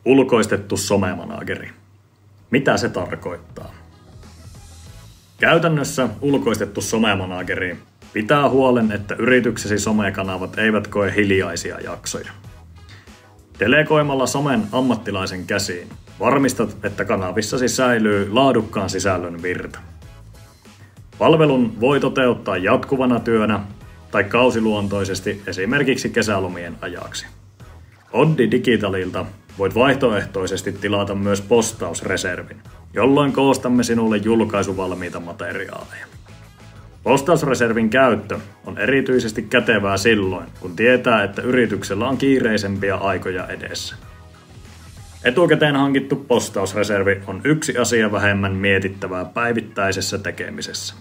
Ulkoistettu somemanageri. Mitä se tarkoittaa? Käytännössä ulkoistettu somemanageri pitää huolen, että yrityksesi somekanavat eivät koe hiljaisia jaksoja. Delegoimalla somen ammattilaisen käsiin varmistat, että kanavissasi säilyy laadukkaan sisällön virta. Palvelun voi toteuttaa jatkuvana työnä tai kausiluontoisesti esimerkiksi kesälomien ajaksi. Oddi Digitalilta voit vaihtoehtoisesti tilata myös postausreservin, jolloin koostamme sinulle julkaisuvalmiita materiaaleja. Postausreservin käyttö on erityisesti kätevää silloin, kun tietää, että yrityksellä on kiireisempiä aikoja edessä. Etukäteen hankittu postausreservi on yksi asia vähemmän mietittävää päivittäisessä tekemisessä.